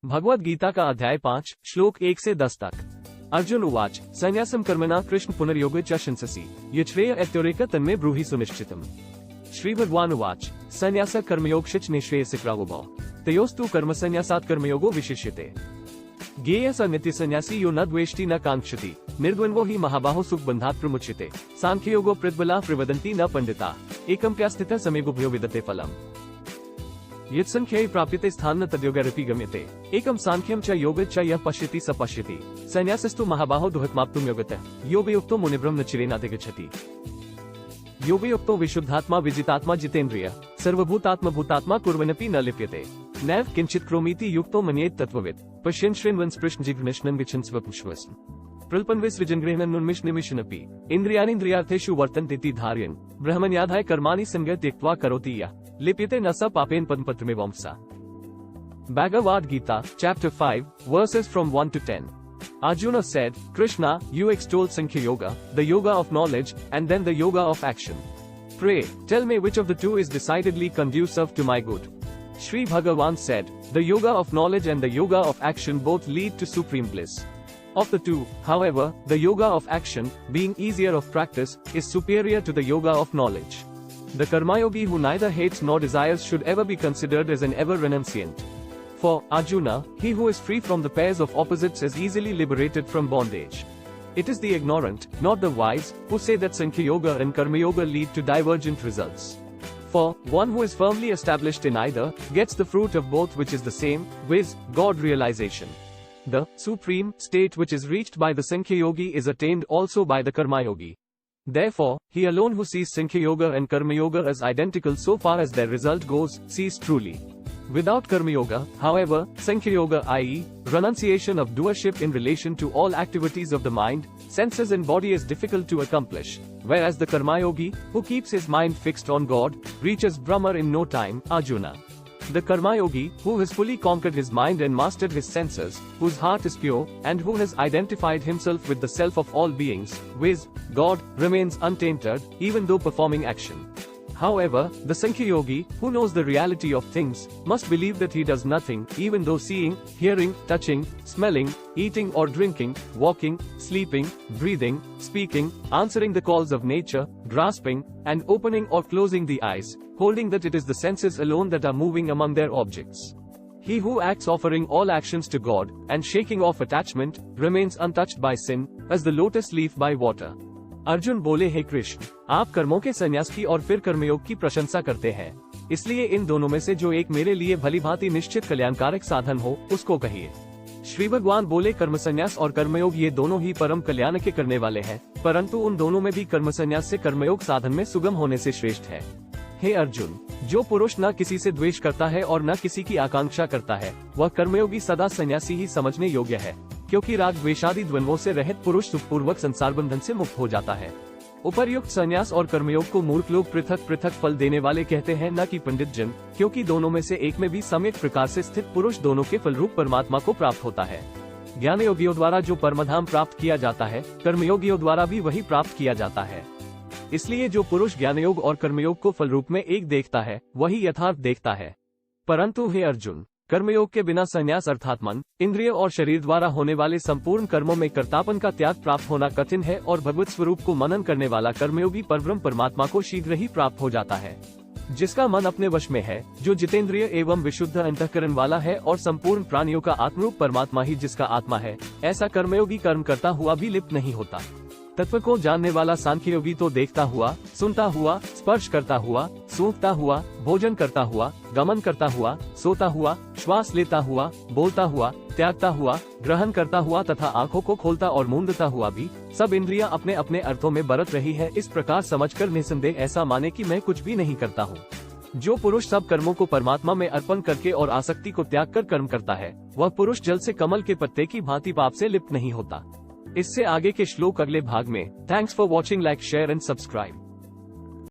भगवद गीता का अध्याय 5 श्लोक 1 से 10 तक। अर्जुन उवाच संन्यासम कर्मणा कृष्ण पुनर्योग च शंससि यच्छ्रेय एत्योरेक तन्मे ब्रूहि सुनिश्चितम्। श्री भगवान उवाच संन्यास कर्मयोग निःश्रेयसिक्रावुभौ तयोस्तु कर्म संन्यासात् कर्मयोगो विशिष्यते। ज्ञेय स नित्य संन्यासी यो न द्वेष्टि न कांक्षति निर्द्वन्द्वो हि महाबाहो सुख बंधात् प्रमुच्यते। सांख्ययोगो प्रतिबला प्रवदन्ति न पंडिता एकं प्यास्थितः समेगुभयो विदते फलम्। यत्संख्यै प्राप्यते स्थान तद्योगैरपि गम्यते एकं सांख्यं च योगं च यः पश्यति स पश्यति। संन्यासस्तु महाबाहो दुःखमाप्तुं योगतः योगयुक्तो मुनिब्रह्म न चिरेणाधिगच्छति। योगयुक्तो विशुद्धात्मा विजितात्मा जितेन्द्रिय सर्वभूतात्मा भूतात्मा कुर्वन्नपि न लिप्यते। नैव किंचित् करोमीति युक्तो मन्येत तत्त्ववित् पश्यन् शृण्वन् स्पृशन् जिघ्नश्नन् गच्छन् स्वपुष्वस्न् प्रल्पन्विसृजन्गृह्णन्नुन्मिषन्निमिषन्नपि इन्द्रियाणीन्द्रियार्थेषु वर्तन्ते धारयन् ब्रह्मण्याधाय कर्माणि संज्ञा त्यक्त्वा करोति यः लिप्यते न स पापेन पद्मपत्रमिवांसा। Bhagavad Gita, Chapter 5, verses from 1 to 10. Arjuna said, Krishna, you extolled Sankhya Yoga, the yoga of knowledge, and then the yoga of action. Pray, tell me which of the two is decidedly conducive to my good. Shri Bhagavan said, the yoga of knowledge and the yoga of action both lead to supreme bliss. Of the two, however, the yoga of action, being easier of practice, is superior to the yoga of knowledge. The karmayogi who neither hates nor desires should ever be considered as an ever renunciant. For Arjuna, he who is free from the pairs of opposites is easily liberated from bondage. It is the ignorant, not the wise, who say that Sankhya Yoga and Karma Yoga lead to divergent results. For one who is firmly established in either gets the fruit of both, which is the same, viz., God realization. The supreme state which is reached by the Sankhya Yogi is attained also by the Karma Yogi. Therefore, he alone who sees Sankhya Yoga and Karma Yoga as identical so far as their result goes, sees truly. Without Karma Yoga, however, Sankhya Yoga, i.e., renunciation of doership in relation to all activities of the mind, senses and body is difficult to accomplish, whereas the Karma Yogi, who keeps his mind fixed on God, reaches Brahma in no time, Arjuna. The Karma Yogi, who has fully conquered his mind and mastered his senses, whose heart is pure, and who has identified himself with the self of all beings, viz., God, remains untainted, even though performing action. However, the Sankhya Yogi, who knows the reality of things, must believe that he does nothing, even though seeing, hearing, touching, smelling, eating or drinking, walking, sleeping, breathing, speaking, answering the calls of nature, grasping, and opening or closing the eyes, holding that it is the senses alone that are moving among their objects. He who acts offering all actions to God, and shaking off attachment, remains untouched by sin, as the lotus leaf by water. Arjun बोले, हे कृष्ण, आप कर्मों के संन्यास की और फिर कर्मयोग की प्रशंसा करते हैं, इसलिए इन दोनों में से जो एक मेरे लिए भलीभांति निश्चित कल्याणकारक साधन हो, उसको कहिए। श्री भगवान बोले, कर्म संन्यास और कर्मयोग ये दोनों ही परम कल्याण के करने वाले हैं, परंतु उन दोनों में भी कर्म संन्यास से कर्मयोग साधन में सुगम होने से श्रेष्ठ है। हे अर्जुन, जो पुरुष न किसी से द्वेष करता है और न किसी की आकांक्षा करता है, वह कर्मयोगी सदा संन्यासी ही समझने योग्य है, क्योंकि राग द्वेषादि द्वंद्वों से रहित पुरुष सुखपूर्वक संसार बंधन से मुक्त हो जाता है। उपर्युक्त संन्यास और कर्मयोग को मूर्ख लोग पृथक पृथक फल देने वाले कहते हैं, न कि पंडित जन, क्योंकि दोनों में से एक में भी सम्यक प्रकार से स्थित पुरुष दोनों के फलरूप परमात्मा को प्राप्त होता है। ज्ञान योगियों द्वारा जो परमधाम प्राप्त किया जाता है, कर्मयोगियों द्वारा भी वही प्राप्त किया जाता है। इसलिए जो पुरुष ज्ञानयोग और कर्मयोग को फलरूप में एक देखता है, वही यथार्थ देखता है। परंतु हे अर्जुन, कर्मयोग के बिना संन्यास अर्थात मन, इंद्रिय और शरीर द्वारा होने वाले संपूर्ण कर्मों में कर्तापन का त्याग प्राप्त होना कठिन है, और भगवत स्वरूप को मनन करने वाला कर्मयोगी परब्रह्म परमात्मा को शीघ्र ही प्राप्त हो जाता है। जिसका मन अपने वश में है, जो जितेंद्रिय एवं विशुद्ध अंतःकरण वाला है, और संपूर्ण प्राणियों का आत्मरूप परमात्मा ही जिसका आत्मा है, ऐसा कर्मयोगी कर्म करता हुआ भी लिप्त नहीं होता। तत्व को जानने वाला सांख्य योगी तो देखता हुआ, सुनता हुआ, स्पर्श करता हुआ, सूंघता हुआ, भोजन करता हुआ, गमन करता हुआ, सोता हुआ, श्वास लेता हुआ, बोलता हुआ, त्यागता हुआ, ग्रहण करता हुआ तथा आंखों को खोलता और मूंदता हुआ भी सब इंद्रियां अपने अपने अर्थों में बरत रही है, इस प्रकार समझकर निसंदेह ऐसा माने कि मैं कुछ भी नहीं करता हूँ। जो पुरुष सब कर्मों को परमात्मा में अर्पण करके और आसक्ति को त्याग कर कर्म करता है, वह पुरुष जल से कमल के पत्ते की भांति पाप से लिप्त नहीं होता। इससे आगे के श्लोक अगले भाग में। Thanks for watching, like, share and subscribe.